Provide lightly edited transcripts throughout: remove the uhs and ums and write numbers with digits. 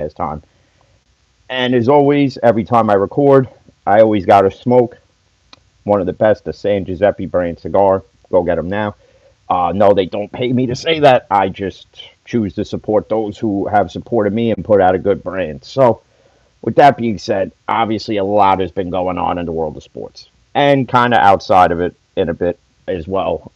podcast time. And as always, every time I record, I always got to smoke one of the best, the San Giuseppe brand cigar. Go get them now. No, they don't pay me to say that. I just choose to support those who have supported me and put out a good brand. So, with that being said, obviously a lot has been going on in the world of sports and kind of outside of it in a bit as well.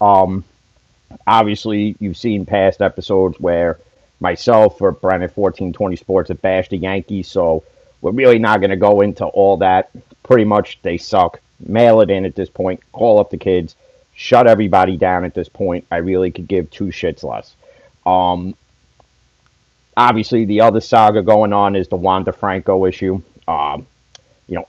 Obviously, you've seen past episodes where myself or Brandon 1420 Sports have bashed the Yankees, so we're really not going to go into all that. Pretty much, they suck. Mail it in at this point. Call up the kids. Shut everybody down at this point. I really could give two shits less. Um, Obviously, the other saga going on is the Wanda Franco issue.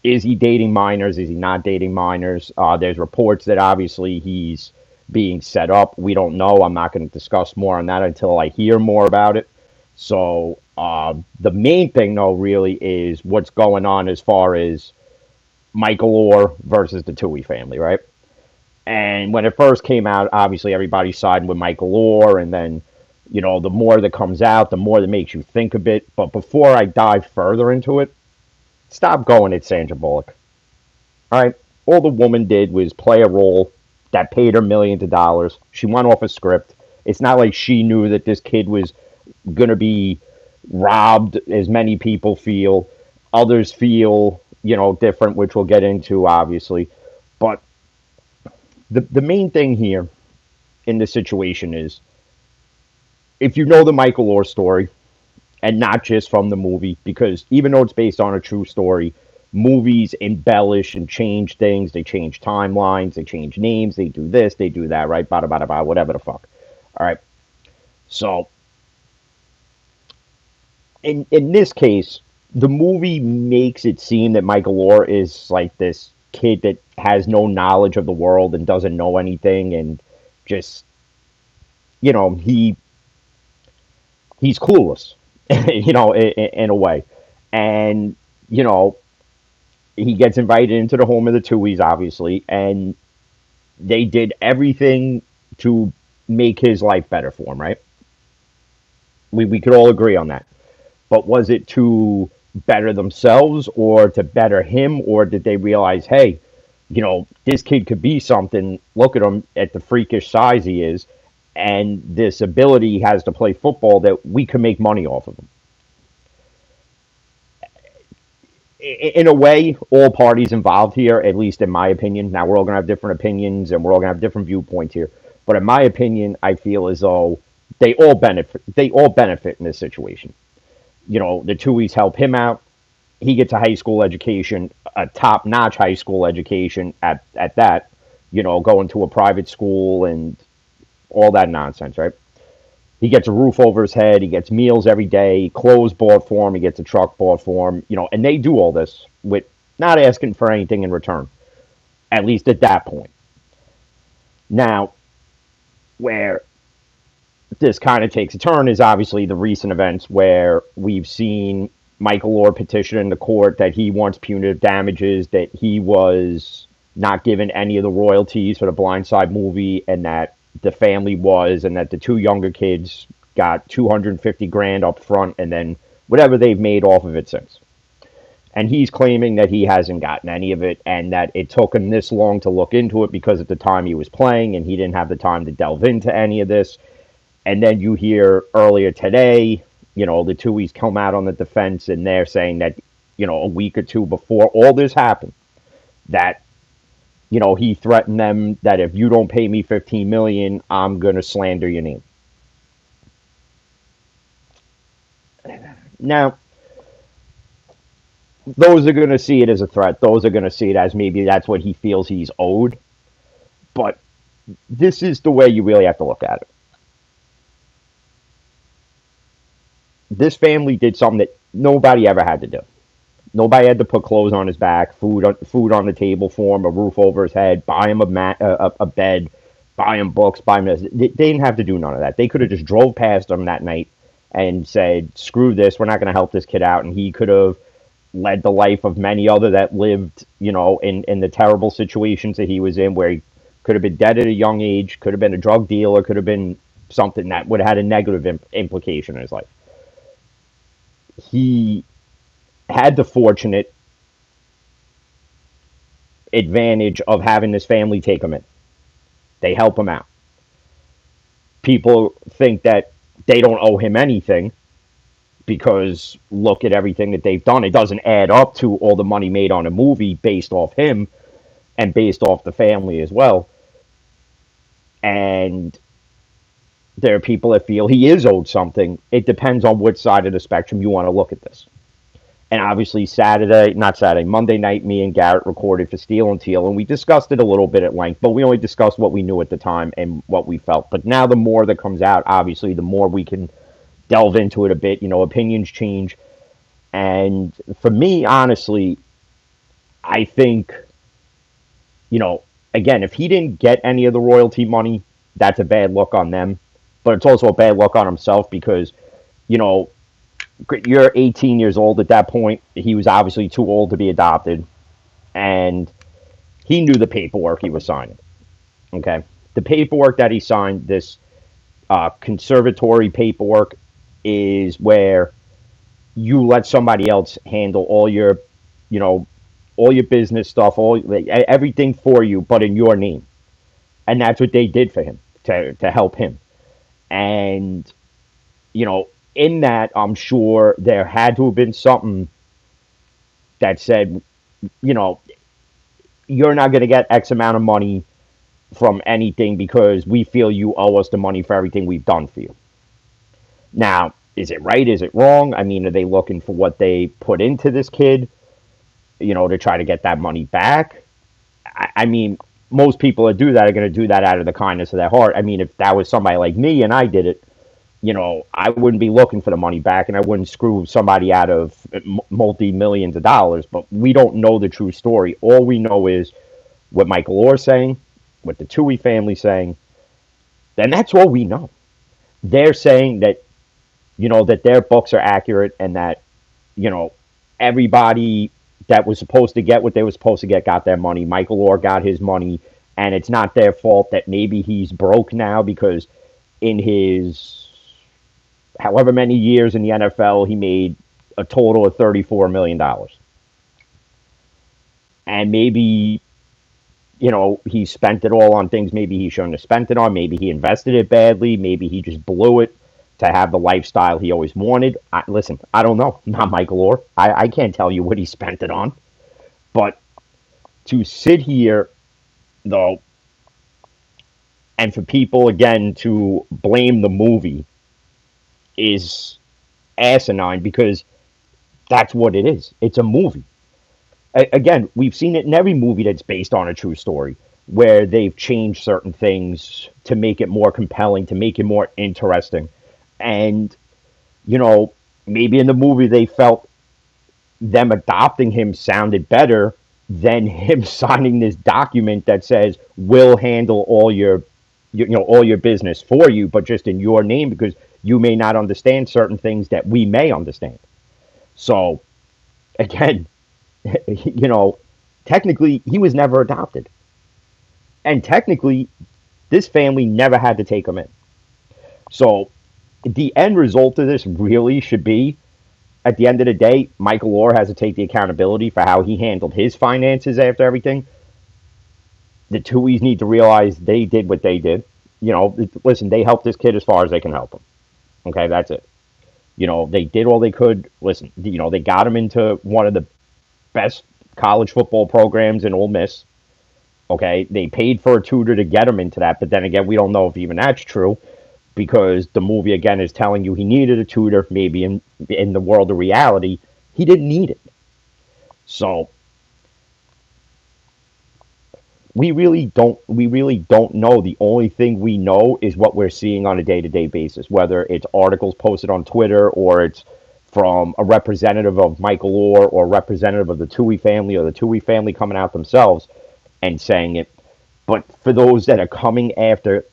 Is he dating minors? Is he not dating minors? There's reports that obviously he's being set up. We don't know. I'm not going to discuss more on that until I hear more about it. So the main thing, though, really is what's going on as far as Michael Orr versus the Tui family, right? And when it first came out, obviously everybody sided with Michael Orr, and then the more that comes out, the more that makes you think a bit. But before I dive further into it, stop going at Sandra Bullock. All right. All the woman did was play a role that paid her millions of dollars. She went off a script. It's not like she knew that this kid was going to be robbed, as many people feel. Others feel, different, which we'll get into, obviously. But the main thing here in this situation is if you know the Michael Orr story, and not just from the movie, because even though it's based on a true story, movies embellish and change things. They change timelines, they change names, they do this, they do that, right? Bada bada bada, whatever the fuck. All right. So in this case, the movie makes it seem that Michael Orr is like this kid that has no knowledge of the world and doesn't know anything, and just he's clueless, in a way, and he gets invited into the home of the Tuies, obviously, and they did everything to make his life better for him, right? We could all agree on that. But was it to better themselves or to better him, or did they realize, hey, this kid could be something. Look at him at the freakish size he is, and this ability he has to play football that we can make money off of him. In a way, all parties involved here, at least in my opinion. Now, we're all going to have different opinions and we're all going to have different viewpoints here. But in my opinion, I feel as though they all benefit. They all benefit in this situation. The Tuies help him out. He gets a high school education, a top-notch high school education at that. Going to a private school and all that nonsense, right? He gets a roof over his head. He gets meals every day, clothes bought for him. He gets a truck bought for him. And they do all this with not asking for anything in return, at least at that point. Now, where this kind of takes a turn is obviously the recent events where we've seen Michael Orr petition in the court that he wants punitive damages, that he was not given any of the royalties for the Blindside movie, and that the family was, and that the two younger kids got 250 grand up front, and then whatever they've made off of it since. And he's claiming that he hasn't gotten any of it, and that it took him this long to look into it because at the time he was playing and he didn't have the time to delve into any of this. And then you hear earlier today, the Tuies come out on the defense, and they're saying that, a week or two before all this happened, that he threatened them that if you don't pay me $15 million, I'm going to slander your name. Now, those are going to see it as a threat. Those are going to see it as maybe that's what he feels he's owed. But this is the way you really have to look at it. This family did something that nobody ever had to do. Nobody had to put clothes on his back, food on the table for him, a roof over his head, buy him a bed, buy him books, buy him this. They didn't have to do none of that. They could have just drove past him that night and said, screw this, we're not going to help this kid out. And he could have led the life of many other that lived, in the terrible situations that he was in, where he could have been dead at a young age, could have been a drug dealer, could have been something that would have had a negative implication in his life. he had the fortunate advantage of having his family take him in. They help him out. People think that they don't owe him anything because look at everything that they've done. It doesn't add up to all the money made on a movie based off him and based off the family as well. And there are people that feel he is owed something. It depends on which side of the spectrum you want to look at this. And obviously, Monday night, me and Garrett recorded for Steel and Teal, and we discussed it a little bit at length, but we only discussed what we knew at the time and what we felt. But now, the more that comes out, obviously, the more we can delve into it a bit. Opinions change. And for me, honestly, I think, you know, again, if he didn't get any of the royalty money, that's a bad look on them. But it's also a bad look on himself because, you know, you're 18 years old at that point. He was obviously too old to be adopted, and he knew the paperwork he was signing. Okay, the paperwork that he signed, this conservatory paperwork, is where you let somebody else handle all your, you know, all your business stuff, everything for you, but in your name, and that's what they did for him to help him, and you know, in that, I'm sure there had to have been something that said, you know, you're not going to get X amount of money from anything because we feel you owe us the money for everything we've done for you. Now, is it right? Is it wrong? I mean, are they looking for what they put into this kid, to try to get that money back? I mean, most people that do that are going to do that out of the kindness of their heart. I mean, if that was somebody like me and I did it, I wouldn't be looking for the money back and I wouldn't screw somebody out of multi millions of dollars. But we don't know the true story. All we know is what Michael Oher saying, what the Tui family saying, and that's all we know. They're saying that, that their books are accurate and that, everybody that was supposed to get what they were supposed to get got their money. Michael Oher got his money, and it's not their fault that maybe he's broke now because in his however many years in the NFL, he made a total of $34 million. And maybe, he spent it all on things maybe he shouldn't have spent it on. Maybe he invested it badly. Maybe he just blew it to have the lifestyle he always wanted. Listen, I don't know. I'm not Michael Oher. I can't tell you what he spent it on. But to sit here, though, and for people, again, to blame the movie is asinine because that's what it is. It's a movie. Again, we've seen it in every movie that's based on a true story where they've changed certain things to make it more compelling, to make it more interesting. And, maybe in the movie they felt them adopting him sounded better than him signing this document that says we'll handle all your business for you, but just in your name because you may not understand certain things that we may understand. So, again, technically he was never adopted. And technically, this family never had to take him in. So, the end result of this really should be, at the end of the day, Michael Oher has to take the accountability for how he handled his finances after everything. The Tuies need to realize they did what they did. Listen, they helped this kid as far as they can help him. Okay, that's it. They did all they could. Listen, they got him into one of the best college football programs in Ole Miss. Okay, they paid for a tutor to get him into that, but then again, we don't know if even that's true because the movie again is telling you he needed a tutor. Maybe in the world of reality, he didn't need it. So we really don't know. The only thing we know is what we're seeing on a day-to-day basis, whether it's articles posted on Twitter or it's from a representative of Michael Oher or a representative of the Tui family or the Tui family coming out themselves and saying it. But for those that are coming after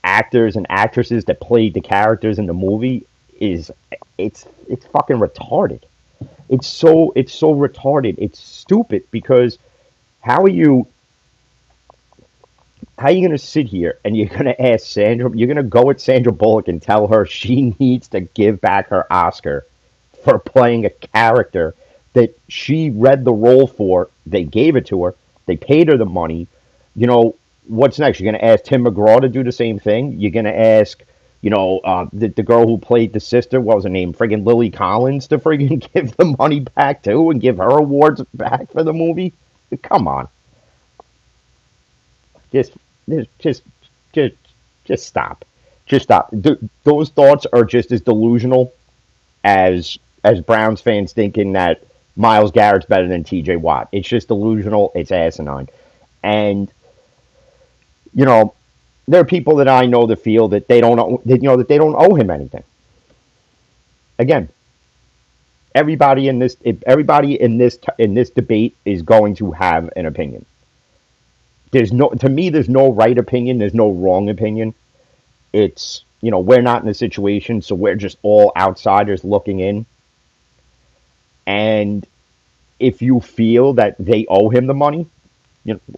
actors and actresses that played the characters in the movie, it's fucking retarded. It's so retarded. It's stupid because how are you going to sit here and you're going to ask Sandra, you're going to go at Sandra Bullock and tell her she needs to give back her Oscar for playing a character that she read the role for. They gave it to her. They paid her the money. You know, what's next? You're going to ask Tim McGraw to do the same thing? You're going to ask, the girl who played the sister, what was her name? Friggin' Lily Collins to friggin' give the money back too and give her awards back for the movie? Come on. Just, just, just, just stop. Just stop. Those thoughts are just as delusional as Browns fans thinking that Myles Garrett's better than T.J. Watt. It's just delusional. It's asinine. And you know, there are people that I know that feel that they don't that they don't owe him anything. Again, everybody in this debate is going to have an opinion. There's no right opinion. There's no wrong opinion. It's we're not in a situation, so we're just all outsiders looking in. And if you feel that they owe him the money,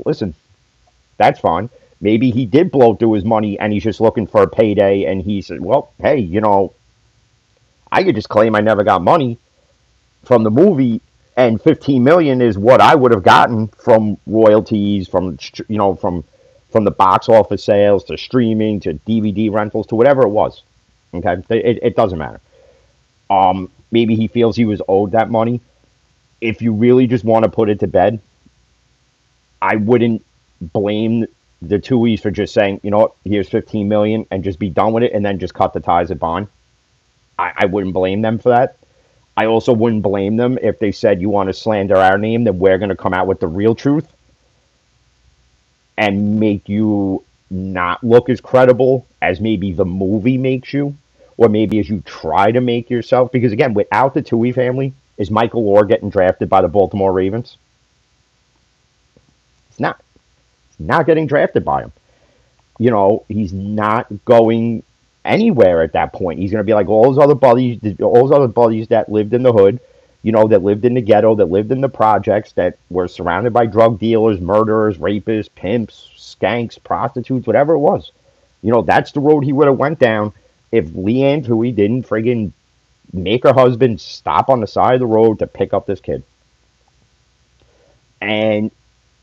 listen, that's fine. Maybe he did blow through his money and he's just looking for a payday. And he said, well, hey, I could just claim I never got money from the movie, and 15 million is what I would have gotten from royalties, from the box office sales to streaming to DVD rentals to whatever it was. Okay, it doesn't matter. Maybe he feels he was owed that money. If you really just want to put it to bed, I wouldn't blame the Tuohys for just saying, you know what, here's 15 million and just be done with it and then just cut the ties at Bond. I wouldn't blame them for that. I also wouldn't blame them if they said, you want to slander our name, then we're going to come out with the real truth and make you not look as credible as maybe the movie makes you, or maybe as you try to make yourself. Because again, without the Tuohy family, is Michael Oher getting drafted by the Baltimore Ravens? It's not. He's not getting drafted by him. He's not going anywhere at that point. He's going to be like all those other buddies that lived in the hood, that lived in the ghetto, that lived in the projects, that were surrounded by drug dealers, murderers, rapists, pimps, skanks, prostitutes, whatever it was. That's the road he would have went down if Leanne Tuohy didn't friggin' make her husband stop on the side of the road to pick up this kid. And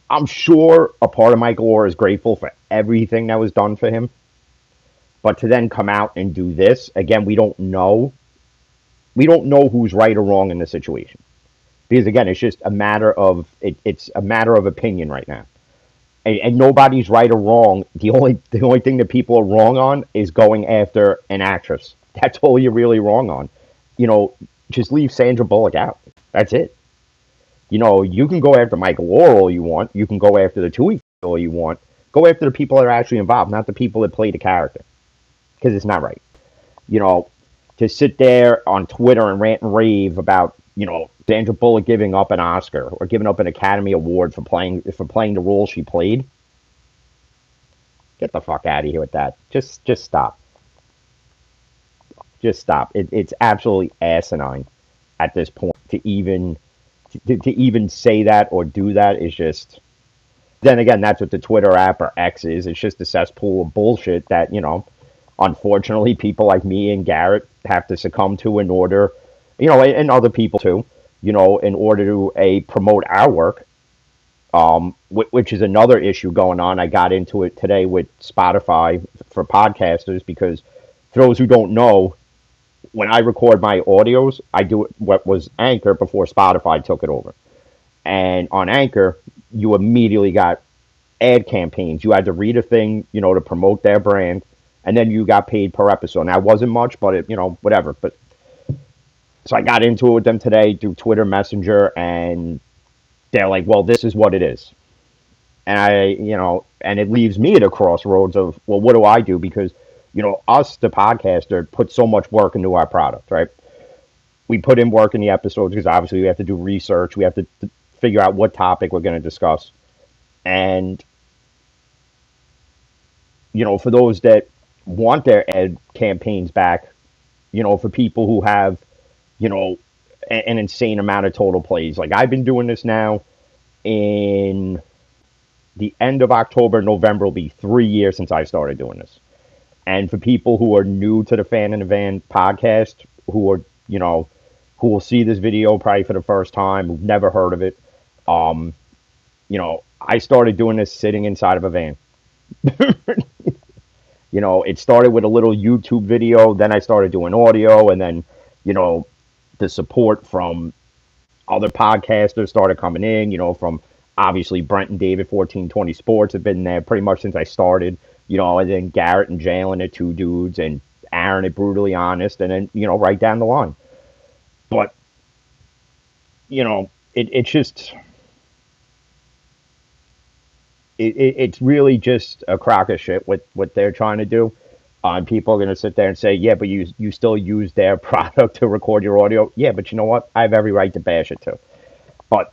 I'm sure a part of Michael Oher is grateful for everything that was done for him. But to then come out and do this, again, we don't know. We don't know who's right or wrong in the situation. Because again, it's just a matter of it's a matter of opinion right now. And nobody's right or wrong. The only thing that people are wrong on is going after an actress. That's all you're really wrong on. Just leave Sandra Bullock out. That's it. You can go after Michael Oher all you want. You can go after the Tuohy all you want. Go after the people that are actually involved, not the people that play the character. Because it's not right. To sit there on Twitter and rant and rave about, Sandra Bullock giving up an Oscar or giving up an Academy Award for playing the role she played. Get the fuck out of here with that. Just stop. Just stop. It's absolutely asinine at this point to even say that or do that. Is just. Then again, that's what the Twitter app or X is. It's just a cesspool of bullshit that unfortunately people like me and Garrett have to succumb to in order, and other people too, in order to promote our work. Which is another issue going on. I got into it today with Spotify for podcasters because, for those who don't know, when I record my audios, I do it what was Anchor before Spotify took it over. And on Anchor, you immediately got ad campaigns. You had to read a thing, to promote their brand, and then you got paid per episode. Now, it wasn't much, but whatever. But so I got into it with them today through Twitter Messenger, and they're like, well, this is what it is. And and it leaves me at a crossroads of, well, what do I do? Because, us, the podcaster, put so much work into our product, right? We put in work in the episodes because obviously we have to do research. We have to figure out what topic we're going to discuss. And, for those that want their ad campaigns back, for people who have, an insane amount of total plays. Like, I've been doing this now in the end of October, November will be 3 years since I started doing this. And for people who are new to the Fan in the Van podcast, who are, who will see this video probably for the first time, who've never heard of it. Um, I started doing this sitting inside of a van. It started with a little YouTube video, then I started doing audio, and then, you know, the support from other podcasters started coming in, from obviously Brent and David, 1420 Sports, have been there pretty much since I started, and then Garrett and Jalen are two dudes, and Aaron at Brutally Honest, and then, right down the line. But, it's just, it's really just a crock of shit what they're trying to do. And people are going to sit there and say, yeah, but you still use their product to record your audio. Yeah, but you know what? I have every right to bash it too. But,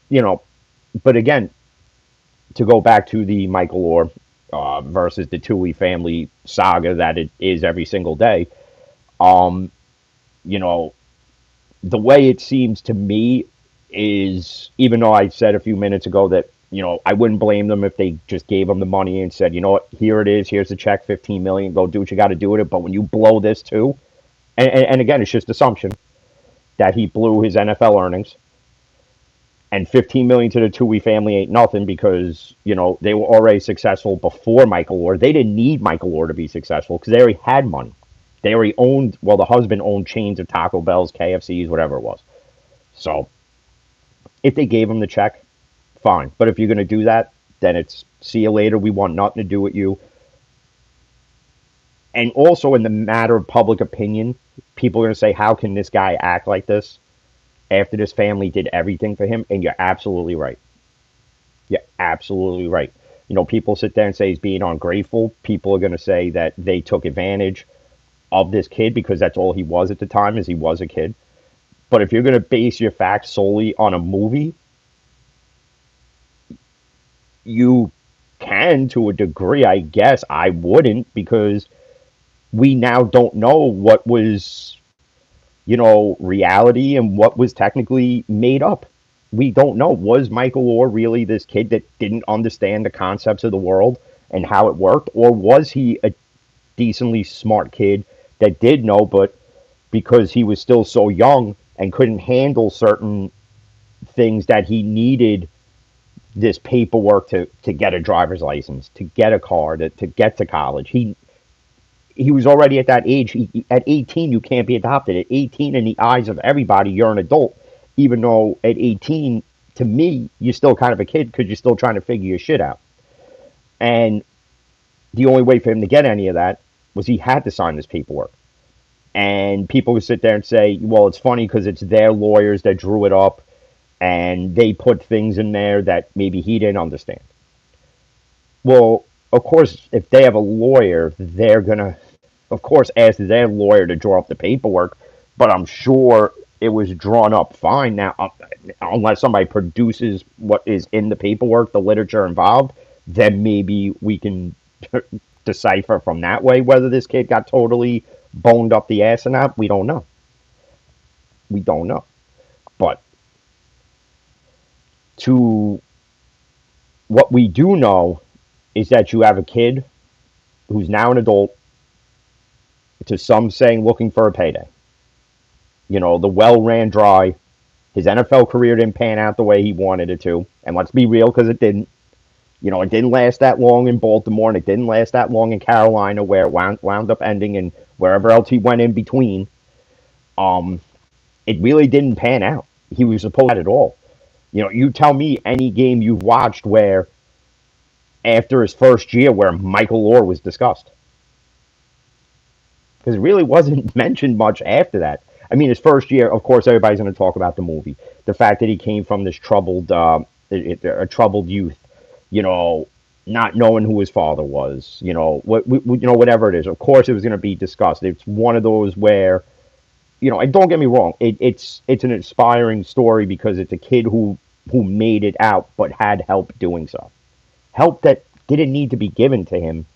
you know, but again, to go back to the Michael Orr versus the Tui family saga that it is every single day, um, you know, the way it seems to me is, even though I said a few minutes ago that, I wouldn't blame them if they just gave them the money and said, you know what, here it is, here's the check, 15 million, go do what you got to do with it. But when you blow this too, and again, it's just assumption that he blew his NFL earnings, and 15 million to the Tui family ain't nothing because, they were already successful before Michael Orr. They didn't need Michael Orr to be successful because they already had money. They already owned, well, the husband owned chains of Taco Bells, KFCs, whatever it was. So if they gave him the check, fine. But if you're going to do that, then it's see you later. We want nothing to do with you. And also, in the matter of public opinion, people are going to say, how can this guy act like this after this family did everything for him? And you're absolutely right. You're absolutely right. People sit there and say he's being ungrateful. People are going to say that they took advantage of this kid because that's all he was at the time, is he was a kid. But if you're going to base your facts solely on a movie, you can to a degree, I guess. I wouldn't, because we now don't know what was, reality and what was technically made up. We don't know. Was Michael Orr really this kid that didn't understand the concepts of the world and how it worked? Or was he a decently smart kid that did know, but because he was still so young and couldn't handle certain things that he needed this paperwork to get a driver's license, to get a car, to get to college. He was already at that age. At 18, you can't be adopted. At 18, in the eyes of everybody, you're an adult. Even though at 18, to me, you're still kind of a kid because you're still trying to figure your shit out. And the only way for him to get any of that was he had to sign this paperwork. And people would sit there and say, well, it's funny because it's their lawyers that drew it up and they put things in there that maybe he didn't understand. Well, of course, if they have a lawyer, they're going to, of course, ask their lawyer to draw up the paperwork, but I'm sure it was drawn up fine. Now, unless somebody produces what is in the paperwork, the literature involved, then maybe we can decipher from that way whether this kid got totally boned up the ass or not. We don't know. We don't know. But to what we do know is that you have a kid who's now an adult, to some saying looking for a payday. The well ran dry. His NFL career didn't pan out the way he wanted it to. And let's be real, because it didn't. It didn't last that long in Baltimore, and it didn't last that long in Carolina, where it wound up ending, and wherever else he went in between. It really didn't pan out. He was supposed to at all. You tell me any game you've watched where, after his first year, where Michael Orr was discussed. Because it really wasn't mentioned much after that. I mean, his first year, of course, everybody's going to talk about the movie. The fact that he came from this troubled youth, not knowing who his father was, whatever it is. Of course, it was going to be discussed. It's one of those where, and don't get me wrong, it's an inspiring story because it's a kid who made it out but had help doing so. Help that didn't need to be given to him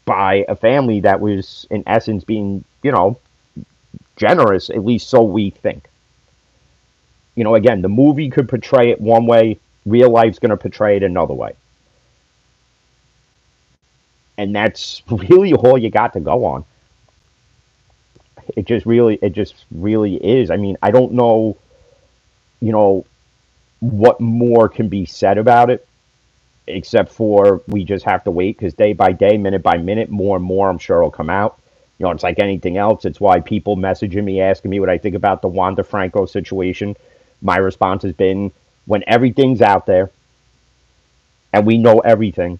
by a family that was, in essence, being, generous, at least so we think. Again, the movie could portray it one way, real life's going to portray it another way. And that's really all you got to go on. It just really is. I mean, I don't know, you know, what more can be said about it except for we just have to wait because day by day, minute by minute, more and more, I'm sure will come out. You know, it's like anything else. It's why people messaging me, asking me what I think about the Wanda Franco situation. My response has been when everything's out there and we know everything,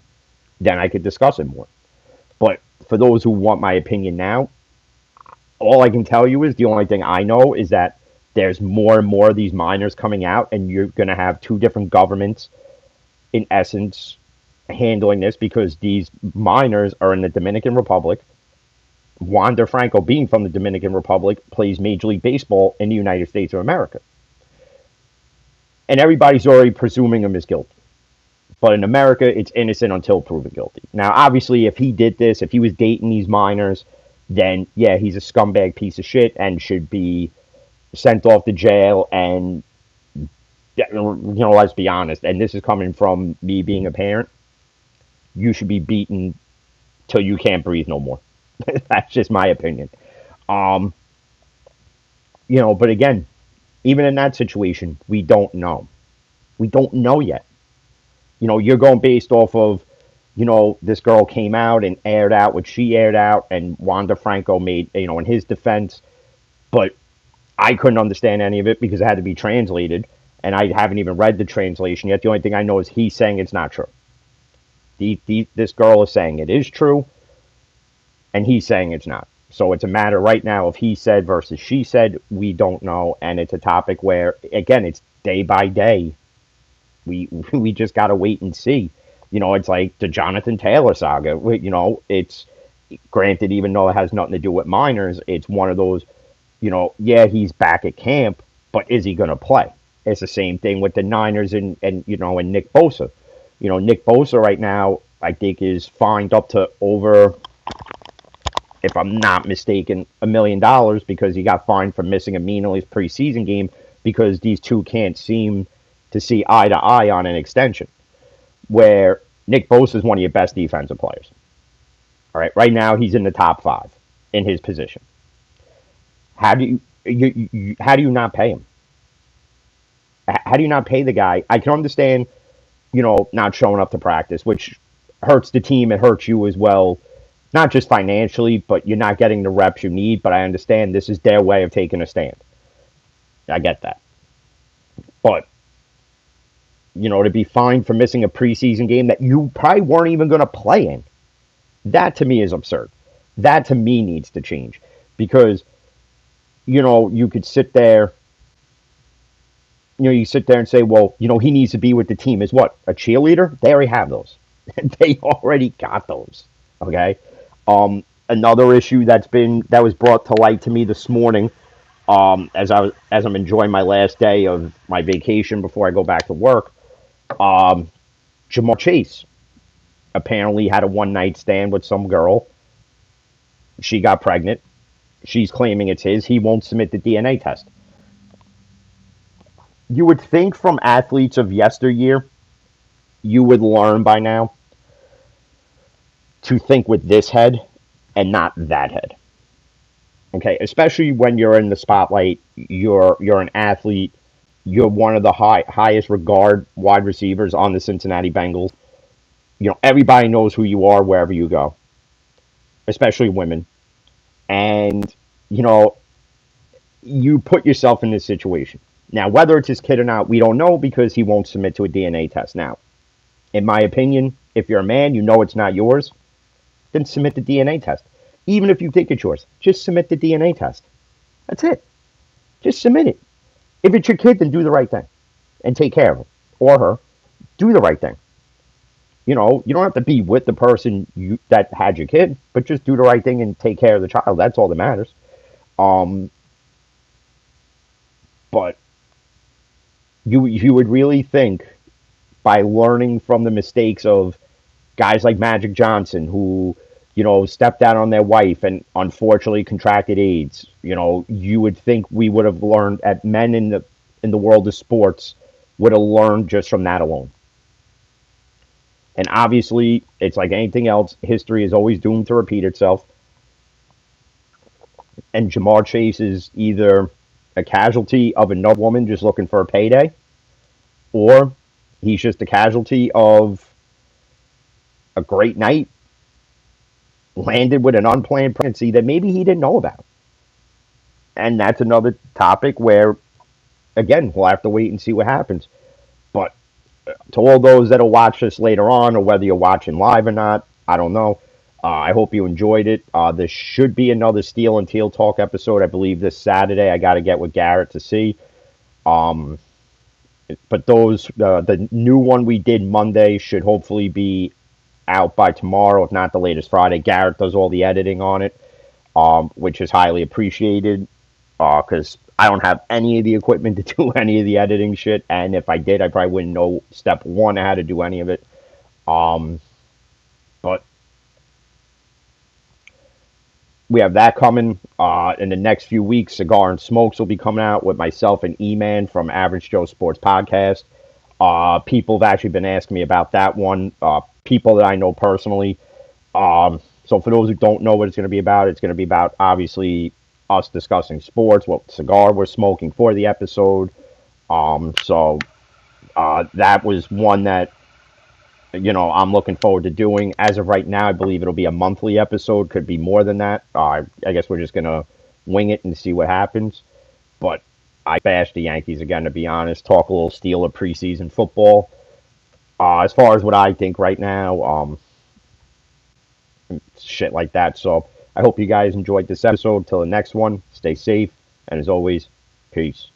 then I could discuss it more. But for those who want my opinion now, all I can tell you is the only thing I know is that there's more and more of these minors coming out, and you're going to have two different governments, in essence, handling this because these minors are in the Dominican Republic. Wander Franco, being from the Dominican Republic, plays Major League Baseball in the United States of America. And everybody's already presuming him as guilty. But in America, it's innocent until proven guilty. Now, obviously, if he did this, if he was dating these minors, then yeah, he's a scumbag piece of shit and should be sent off to jail. And, let's be honest, and this is coming from me being a parent, you should be beaten till you can't breathe no more. That's just my opinion. Um, but again, even in that situation, we don't know. We don't know yet. You're going based off of, this girl came out and aired out what she aired out, and Wanda Franco made, in his defense. But I couldn't understand any of it because it had to be translated, and I haven't even read the translation yet. The only thing I know is he's saying it's not true. This girl is saying it is true, and he's saying it's not. So it's a matter right now of he said versus she said. We don't know, and it's a topic where, again, it's day by day. We just got to wait and see. It's like the Jonathan Taylor saga. It's granted, even though it has nothing to do with minors, it's one of those, yeah, he's back at camp, but is he going to play? It's the same thing with the Niners and Nick Bosa. Nick Bosa right now, I think, is fined up to over, if I'm not mistaken, $1 million because he got fined for missing a meaningless preseason game because these two can't seem to see eye to eye on an extension. Where Nick Bosa is one of your best defensive players. All right, right now he's in the top 5 in his position. How do how do you not pay him? How do you not pay the guy? I can understand, not showing up to practice, which hurts the team. It hurts you as well, not just financially, but you're not getting the reps you need. But I understand this is their way of taking a stand. I get that. But, to be fined for missing a preseason game that you probably weren't even going to play in, that to me is absurd. That to me needs to change. Because, you could sit there, you sit there and say, well, he needs to be with the team as what? A cheerleader? They already have those. They already got those. Okay? Another issue that was brought to light to me this morning, as I'm enjoying my last day of my vacation before I go back to work, Jamal Chase apparently had a one-night stand with some girl. She got pregnant. She's claiming it's his. He won't submit the DNA test. You would think from athletes of yesteryear, you would learn by now to think with this head and not that head. Okay, especially when you're in the spotlight, you're an athlete, you're one of the highest regard wide receivers on the Cincinnati Bengals. Everybody knows who you are wherever you go, especially women. And, you put yourself in this situation. Now, whether it's his kid or not, we don't know because he won't submit to a DNA test. Now, in my opinion, if you're a man, it's not yours, then submit the DNA test. Even if you think it's yours, just submit the DNA test. That's it. Just submit it. If it's your kid, then do the right thing and take care of him or her. Do the right thing. You don't have to be with the person that had your kid, but just do the right thing and take care of the child. That's all that matters. But you would really think by learning from the mistakes of guys like Magic Johnson who, stepped out on their wife and unfortunately contracted AIDS. You would think we would have learned at men in the world of sports would have learned just from that alone. And obviously, it's like anything else. History is always doomed to repeat itself. and Jamar Chase is either a casualty of another woman just looking for a payday, or he's just a casualty of a great night, landed with an unplanned pregnancy that maybe he didn't know about. And that's another topic where, again, we'll have to wait and see what happens. But to all those that'll watch this later on, or whether you're watching live or not, I don't know. I hope you enjoyed it. There should be another Steel and Teal Talk episode, I believe, this Saturday. I got to get with Garrett to see. Um, but the new one we did Monday should hopefully be out by tomorrow, if not the latest Friday. Garrett does all the editing on it, which is highly appreciated because I don't have any of the equipment to do any of the editing shit. And if I did, I probably wouldn't know step one how to do any of it. Um, but we have that coming in the next few weeks. Cigar and Smokes will be coming out with myself and E-Man from Average Joe Sports Podcast. People have actually been asking me about that one. People that I know personally. So for those who don't know what it's going to be about, it's going to be about obviously us discussing sports, what cigar we're smoking for the episode. That was one that I'm looking forward to doing. As of right now, I believe it'll be a monthly episode. Could be more than that. I guess we're just gonna wing it and see what happens. But I bash the Yankees again, to be honest. Talk a little Steeler preseason football. As far as what I think right now, shit like that. So I hope you guys enjoyed this episode. Till the next one, stay safe, and as always, peace.